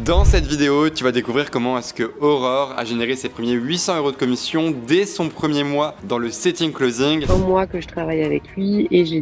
Dans cette vidéo, tu vas découvrir comment est-ce que Aurore a généré ses premiers 800 € de commission dès son premier mois dans le setting closing. Un mois que je travaille avec lui et je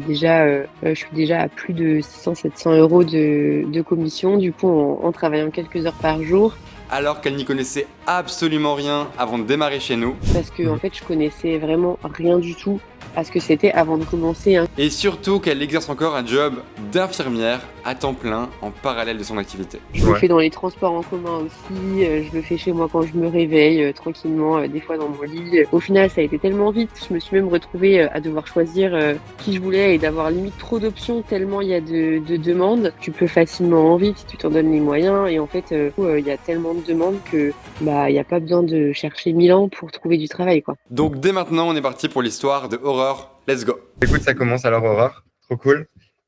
suis déjà à plus de 600-700 € de commission, du coup en travaillant quelques heures par jour. Alors qu'elle n'y connaissait absolument rien avant de démarrer chez nous. Parce que en fait, je connaissais vraiment rien du tout à ce que c'était avant de commencer, hein. Et surtout qu'elle exerce encore un job d'infirmière à temps plein en parallèle de son activité. Je le fais dans les transports en commun aussi, je le fais chez moi quand je me réveille tranquillement, des fois dans mon lit. Au final, ça a été tellement vite, je me suis même retrouvée à devoir choisir qui je voulais et d'avoir limite trop d'options tellement il y a de demandes. Tu peux facilement en vivre si tu t'en donnes les moyens et en fait, il y a tellement de demandes que il n'y a pas besoin de chercher 1000 ans pour trouver du travail, quoi. Donc dès maintenant, on est parti pour l'histoire de Aurore. Let's go. Écoute, ça commence alors, Aurore. Trop cool.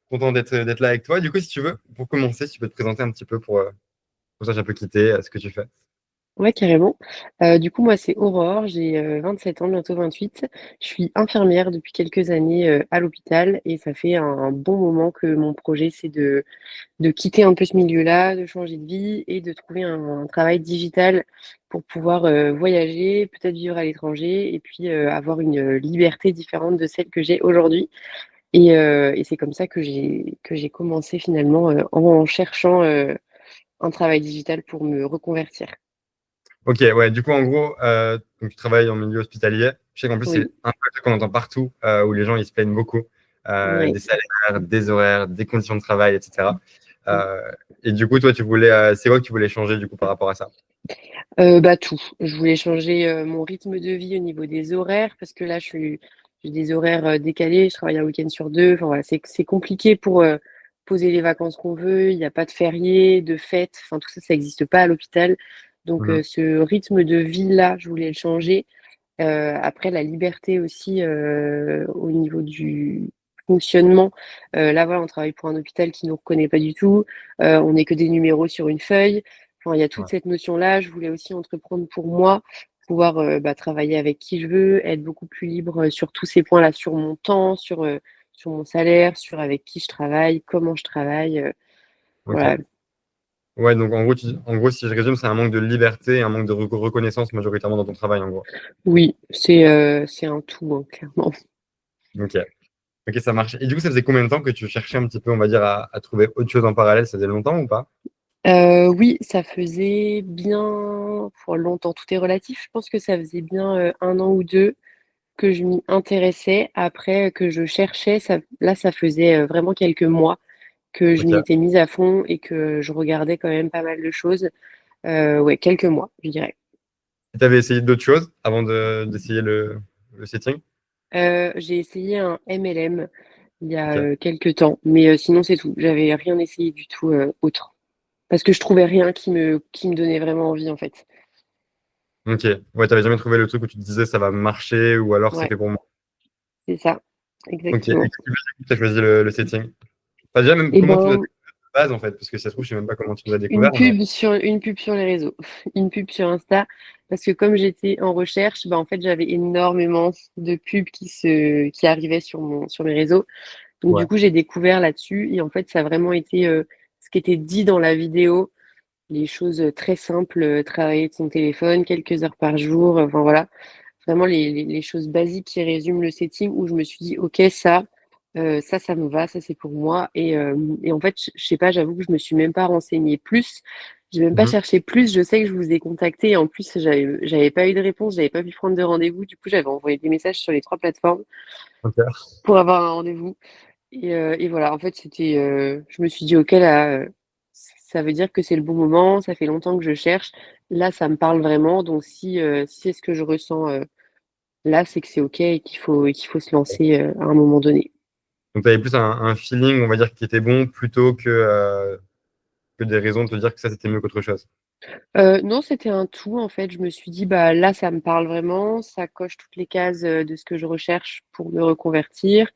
Content d'être là avec toi. Du coup, si tu veux, pour commencer, si tu peux te présenter un petit peu pour ça, j'ai un peu quitté ce que tu fais. Ouais, carrément. Du coup, moi, c'est Aurore, j'ai 27 ans, bientôt 28. Je suis infirmière depuis quelques années à l'hôpital et ça fait un bon moment que mon projet, c'est de quitter un peu ce milieu-là, de changer de vie et de trouver un travail digital pour pouvoir voyager, peut-être vivre à l'étranger et puis avoir une liberté différente de celle que j'ai aujourd'hui. Et c'est comme ça que j'ai commencé finalement en cherchant un travail digital pour me reconvertir. Ok, ouais, du coup, en gros, donc, tu travailles en milieu hospitalier. Je sais qu'en plus, c'est Oui, un truc qu'on entend partout où les gens ils se plaignent beaucoup oui. des salaires, des horaires, des conditions de travail, etc. Euh, et du coup, toi, tu voulais, c'est quoi que tu voulais changer du coup par rapport à ça? Tout. Je voulais changer mon rythme de vie au niveau des horaires parce que là, j'ai des horaires décalés. Je travaille un week-end sur deux. Enfin, voilà, c'est compliqué pour poser les vacances qu'on veut. Il n'y a pas de fériés, de fêtes. Enfin, tout ça, ça n'existe pas à l'hôpital. Donc, Mhm. ce rythme de vie-là, je voulais le changer. Après, la liberté aussi au niveau du fonctionnement. Là, voilà, on travaille pour un hôpital qui ne nous reconnaît pas du tout. On n'est que des numéros sur une feuille. Enfin, il y a toute Ouais. cette notion-là. Je voulais aussi entreprendre pour moi, pouvoir travailler avec qui je veux, être beaucoup plus libre sur tous ces points-là, sur mon temps, sur mon salaire, sur avec qui je travaille, comment je travaille. Voilà. Ok. Ouais, donc en gros, si je résume, c'est un manque de liberté et un manque de reconnaissance majoritairement dans ton travail, en gros. Oui, c'est un tout, hein, clairement. Ok. Ok, ça marche. Et du coup, ça faisait combien de temps que tu cherchais un petit peu, on va dire, à trouver autre chose en parallèle? Ça faisait longtemps ou pas? Oui, ça faisait bien pour longtemps, tout est relatif. Je pense que ça faisait bien, 1 an ou 2 que je m'y intéressais. Après, que je cherchais, ça faisait, vraiment quelques mois que je Ok. m'y étais mise à fond et que je regardais quand même pas mal de choses. Ouais, quelques mois, je dirais. Tu avais essayé d'autres choses avant d'essayer le setting? J'ai essayé un MLM il y a, Ok. quelque temps, mais sinon c'est tout. J'avais rien essayé du tout, autre. Parce que je trouvais rien qui me donnait vraiment envie, en fait. Ok. Ouais, t'avais jamais trouvé le truc où tu te disais ça va marcher ou alors c'est Ouais, fait pour moi. c'est ça, Ok. Et exactement. tu as choisi le setting. Enfin, déjà, même Et comment tu l'as ben, découvert de base, en fait, parce que ça se trouve, je sais même pas comment tu l'as découvert, mais. une pub sur les réseaux, une pub sur Insta, parce que comme j'étais en recherche, en fait, j'avais énormément de pubs qui arrivaient sur mes réseaux. Donc, Ouais. du coup, j'ai découvert là-dessus, et en fait, ça a vraiment été ce qui était dit dans la vidéo, les choses très simples, travailler de son téléphone quelques heures par jour, enfin voilà, vraiment les choses basiques qui résument le setting où je me suis dit, OK, ça me va, ça c'est pour moi. Et en fait, je sais pas, j'avoue que je me suis même pas renseignée plus. J'ai même pas Mhm. cherché plus. Je sais que je vous ai contacté et en plus, j'avais pas eu de réponse, j'avais pas pu prendre de rendez-vous. Du coup, j'avais envoyé des messages sur les trois plateformes Ok. pour avoir un rendez-vous. Et voilà, en fait, je me suis dit, OK, là, ça veut dire que c'est le bon moment, ça fait longtemps que je cherche. Là, ça me parle vraiment. Donc, si c'est ce que je ressens là, c'est que c'est OK et qu'il faut se lancer à un moment donné. Donc, tu avais plus un feeling, on va dire, qui était bon plutôt que des raisons de te dire que ça, c'était mieux qu'autre chose. Non, c'était un tout en fait. Je me suis dit: «Bah, là, ça me parle vraiment, ça coche toutes les cases, de ce que je recherche pour me reconvertir».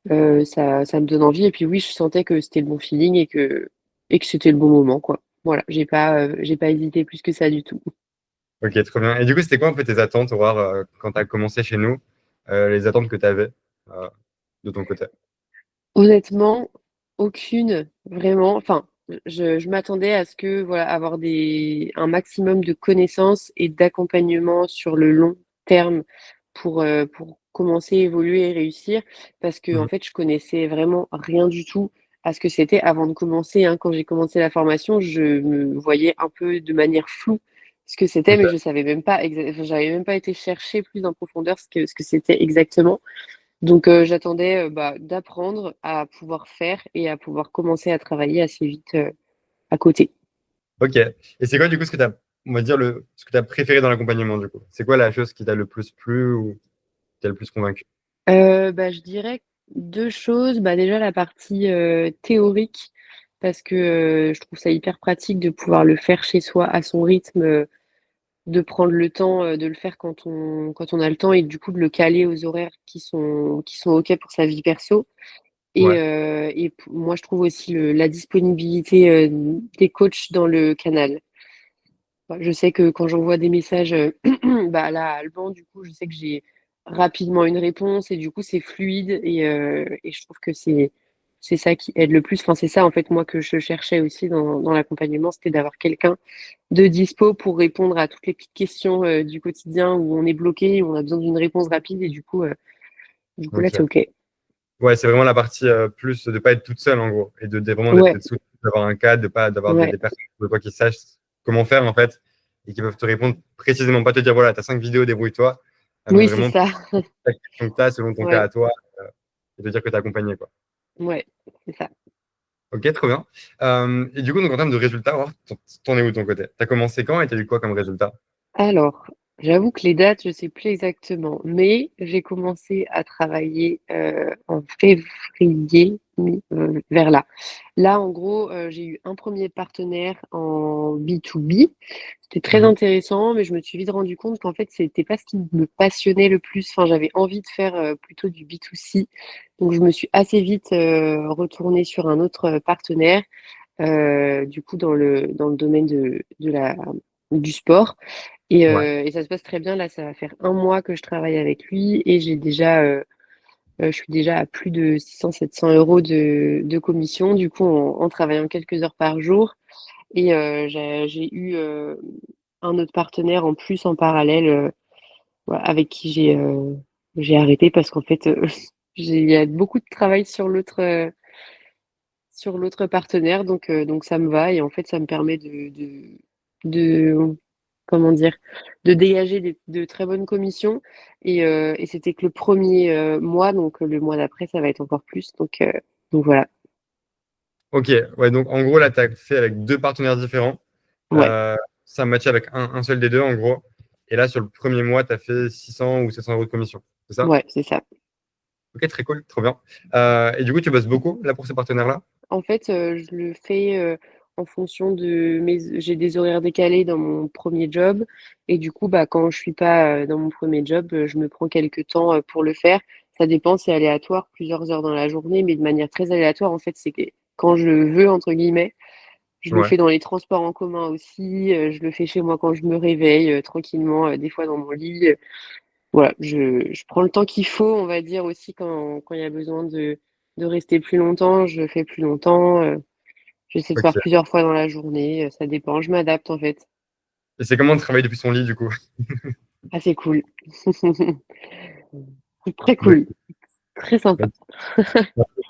Ça me donne envie et puis oui, je sentais que c'était le bon feeling et que c'était le bon moment, quoi. Voilà, j'ai pas hésité plus que ça du tout. Ok, très bien. Et du coup, c'était quoi, un peu tes attentes, Aurore, quand tu as commencé chez nous, les attentes que tu avais de ton côté? Honnêtement, aucune, vraiment. Enfin, je m'attendais à ce que, voilà, avoir un maximum de connaissances et d'accompagnement sur le long terme pour commencer, évoluer et réussir. Parce que, en Mhm. fait, je connaissais vraiment rien du tout à ce que c'était avant de commencer, hein. Quand j'ai commencé la formation, je me voyais un peu de manière floue ce que c'était, Ok. mais je savais même pas, enfin, j'avais même pas été chercher plus en profondeur ce que c'était exactement. Donc, j'attendais d'apprendre à pouvoir faire et à pouvoir commencer à travailler assez vite à côté. Ok. Et c'est quoi, du coup, on va dire, ce que tu as préféré dans l'accompagnement, du coup? C'est quoi la chose qui t'a le plus plu ou qui t'a le plus convaincu? Je dirais deux choses. Bah, déjà, la partie théorique, parce que je trouve ça hyper pratique de pouvoir le faire chez soi à son rythme, de prendre le temps de le faire quand on a le temps et du coup de le caler aux horaires qui sont OK pour sa vie perso. Ouais. Moi, je trouve aussi la disponibilité des coachs dans le canal. Je sais que quand j'envoie des messages là, à Alban, du coup, je sais que j'ai rapidement une réponse et du coup, c'est fluide et je trouve que c'est ça qui aide le plus. Enfin, c'est ça, en fait, moi, que je cherchais aussi dans l'accompagnement, c'était d'avoir quelqu'un de dispo pour répondre à toutes les petites questions du quotidien où on est bloqué, où on a besoin d'une réponse rapide et du coup là, c'est Ok. OK. Ouais, c'est vraiment la partie plus de pas être toute seule, en gros, et vraiment Ouais, d'être soutenue, d'avoir un cadre, de pas d'avoir ouais, des personnes de toi qui sachent comment faire, en fait, et qui peuvent te répondre précisément, pas te dire, voilà, tu as 5 vidéos, débrouille-toi, mais oui, c'est vraiment ça. la question que tu as selon ton cas Ouais, à toi, euh, et te dire que tu es accompagné, quoi. ouais, c'est ça. Ok, trop bien. Et du coup, donc, en termes de résultats, alors, t'en es où de ton côté? Tu as commencé quand et tu as eu quoi comme résultat? Alors, j'avoue que les dates, je sais plus exactement, mais j'ai commencé à travailler en février, vers là. Là, en gros, j'ai eu un premier partenaire en B2B. C'était très Mhm. intéressant, mais je me suis vite rendu compte qu'en fait, c'était pas ce qui me passionnait le plus. Enfin, j'avais envie de faire plutôt du B2C. Donc, je me suis assez vite retournée sur un autre partenaire, du coup, dans le domaine du sport. Ouais. Et ça se passe très bien. Là, ça va faire un mois que je travaille avec lui et je suis déjà à plus de 600-700 € de commission, du coup, en travaillant quelques heures par jour. Et j'ai eu un autre partenaire en plus en parallèle, voilà, avec qui j'ai arrêté parce qu'en fait, il y a beaucoup de travail sur l'autre partenaire, donc ça me va et en fait, ça me permet de comment dire? De dégager de très bonnes commissions et c'était que le premier mois, donc le mois d'après, ça va être encore plus, donc voilà. Ok, ouais, donc en gros, là, tu as fait avec deux partenaires différents. Ouais, Euh, Ça matchait avec un seul des deux, en gros. Et là, sur le premier mois, tu as fait 600 ou 700 € de commission. C'est ça? ouais, c'est ça. Ok, très cool, trop bien. Et du coup, tu bosses beaucoup là pour ces partenaires-là? En fait, je le fais en fonction de j'ai des horaires décalés dans mon premier job et du coup, quand je suis pas dans mon premier job, je me prends quelques temps pour le faire. Ça dépend, c'est aléatoire, plusieurs heures dans la journée, mais de manière très aléatoire. En fait, c'est que quand je veux, entre guillemets, je le Ouais. fais dans les transports en commun aussi, je le fais chez moi quand je me réveille tranquillement, des fois dans mon lit. Voilà, je prends le temps qu'il faut, on va dire aussi quand il y a besoin de rester plus longtemps, je fais plus longtemps. J'essaie de faire Ok. plusieurs fois dans la journée, ça dépend, je m'adapte en fait. Et c'est comment de travailler depuis son lit, du coup? Ah, c'est cool. C'est très cool, très sympa.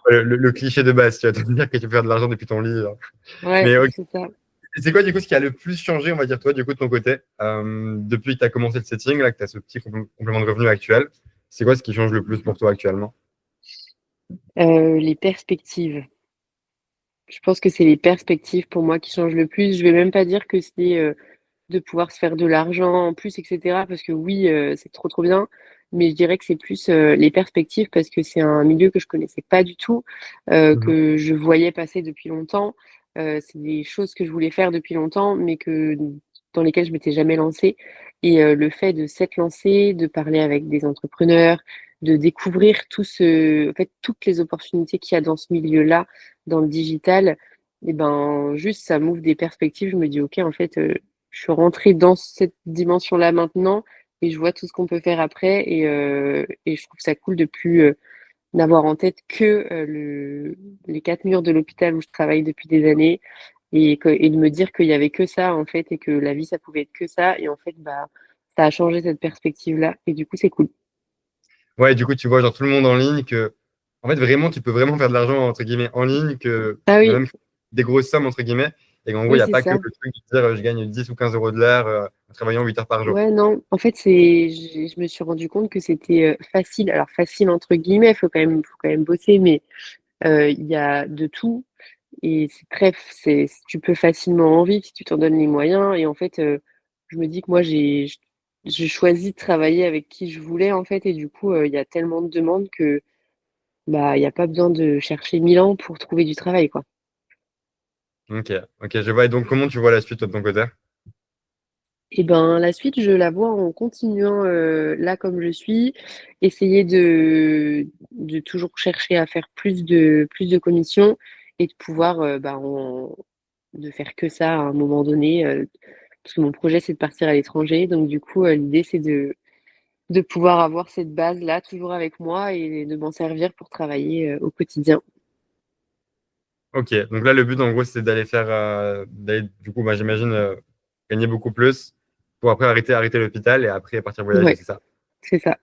Le cliché de base, tu vas te dire que tu peux faire de l'argent depuis ton lit. Hein. Ouais, Mais ok. c'est ça. Et c'est quoi, du coup, ce qui a le plus changé, on va dire, toi, du coup, de ton côté, depuis que tu as commencé le setting, là, que tu as ce petit complément de revenu actuel? C'est quoi ce qui change le plus pour toi actuellement? Les perspectives. Je pense que c'est les perspectives pour moi qui changent le plus. Je vais même pas dire que c'est de pouvoir se faire de l'argent en plus, etc. Parce que oui, c'est trop trop bien. Mais je dirais que c'est plus les perspectives parce que c'est un milieu que je connaissais pas du tout, Mhm. que je voyais passer depuis longtemps. C'est des choses que je voulais faire depuis longtemps, mais dans lesquelles je m'étais jamais lancée. Et le fait de s'être lancée, de parler avec des entrepreneurs, de découvrir en fait, toutes les opportunités qu'il y a dans ce milieu-là, dans le digital, et ben juste ça m'ouvre des perspectives. Je me dis ok, en fait, je suis rentrée dans cette dimension-là maintenant et je vois tout ce qu'on peut faire après et je trouve ça cool n'avoir en tête que les quatre murs de l'hôpital où je travaille depuis des années et de me dire qu'il y avait que ça en fait et que la vie ça pouvait être que ça et en fait bah ça a changé cette perspective-là et du coup c'est cool. Ouais, du coup, tu vois, genre tout le monde en ligne, que, en fait, vraiment, tu peux vraiment faire de l'argent, entre guillemets, en ligne, que Ah il y en a oui, même des grosses sommes, entre guillemets, et qu'en gros, il oui n'y a c'est pas que ça. le truc de dire je gagne 10 ou 15 euros de l'heure en travaillant 8 heures par jour. Ouais non, en fait je me suis rendu compte que c'était facile. Alors facile entre guillemets, faut quand même bosser, mais il y a de tout et tu peux facilement en vivre si tu t'en donnes les moyens et en fait je me dis que moi j'ai choisi de travailler avec qui je voulais en fait et du coup il y a tellement de demandes que bah il y a pas besoin de chercher 1000 ans pour trouver du travail quoi. Ok, ok, je vois. Et donc, comment tu vois la suite, toi, de ton côté? Et ben la suite je la vois en continuant là comme je suis, essayer de toujours chercher à faire plus de commissions et de pouvoir de faire que ça à un moment donné parce que mon projet c'est de partir à l'étranger donc du coup l'idée c'est de pouvoir avoir cette base là toujours avec moi et de m'en servir pour travailler au quotidien. Ok, donc là, le but, en gros, c'est d'aller faire, d'aller, du coup, bah, j'imagine, gagner beaucoup plus pour après arrêter l'hôpital et après partir voyager, Ouais, c'est ça? c'est ça.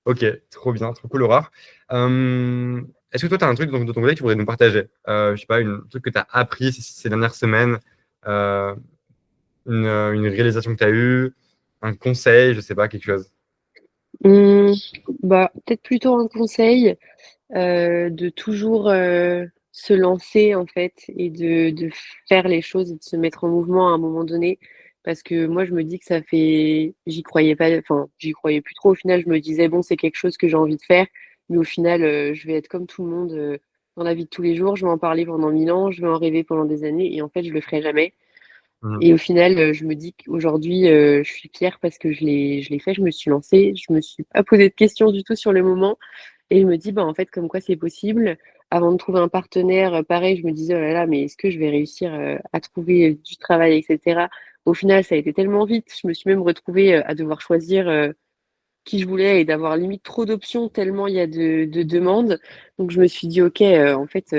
Ok, trop bien, trop cool, Aurore. Est-ce que toi, tu as un truc de ton côté que tu voudrais nous partager? Je sais pas, un truc que tu as appris ces dernières semaines, euh, une réalisation que tu as eue, un conseil, je sais pas, quelque chose. Mmh, bah, peut-être plutôt un conseil, de toujours, se lancer en fait et de faire les choses et de se mettre en mouvement à un moment donné. Parce que moi je me dis que ça fait j'y croyais pas, enfin j'y croyais plus trop au final, je me disais: «Bon c'est quelque chose que j'ai envie de faire», mais au final, je vais être comme tout le monde, dans la vie de tous les jours, je vais en parler pendant 1000 ans, je vais en rêver pendant des années et en fait je le ferai jamais. Mhm. Et au final, je me dis qu'aujourd'hui, je suis fière parce que je l'ai fait, je me suis lancée, je me suis pas posé de questions du tout sur le moment et je me dis: «Bah, en fait, comme quoi c'est possible». Avant de trouver un partenaire, pareil, je me disais: «Oh là là, mais est-ce que je vais réussir, à trouver, du travail?» et cetera. Au final, ça a été tellement vite, je me suis même retrouvée, à devoir choisir, qui je voulais et d'avoir limite trop d'options tellement il y a de demandes. Donc je me suis dit: «OK, en fait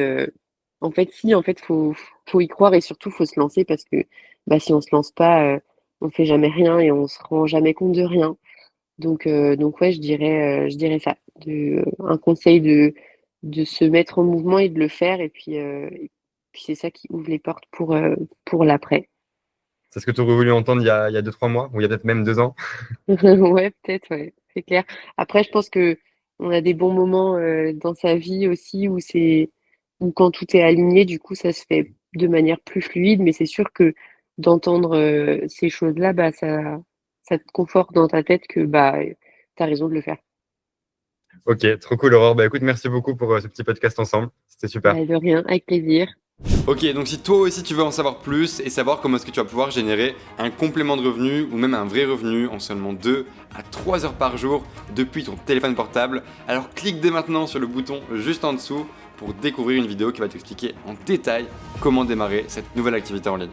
si, en fait faut y croire et surtout faut se lancer parce que, bah, si on se lance pas, on fait jamais rien et on se rend jamais compte de rien». Donc ouais, je dirais ça, un conseil de se mettre en mouvement et de le faire et puis c'est ça qui ouvre les portes pour l'après. C'est ce que tu aurais voulu entendre il y a 2, 3 mois, ou il y a peut-être même 2 ans. Ouais, peut-être, ouais, c'est clair. Après, je pense que on a des bons moments dans sa vie aussi où quand tout est aligné, du coup, ça se fait de manière plus fluide. Mais c'est sûr que d'entendre ces choses-là, bah, ça te conforte dans ta tête que bah, t'as raison de le faire. Ok, trop cool, Aurore. Bah écoute, merci beaucoup pour ce petit podcast ensemble. C'était super. Bah, de rien, avec plaisir. Ok, donc si toi aussi tu veux en savoir plus et savoir comment est-ce que tu vas pouvoir générer un complément de revenu ou même un vrai revenu en seulement 2 à 3 heures par jour depuis ton téléphone portable, alors clique dès maintenant sur le bouton juste en dessous pour découvrir une vidéo qui va t'expliquer en détail comment démarrer cette nouvelle activité en ligne.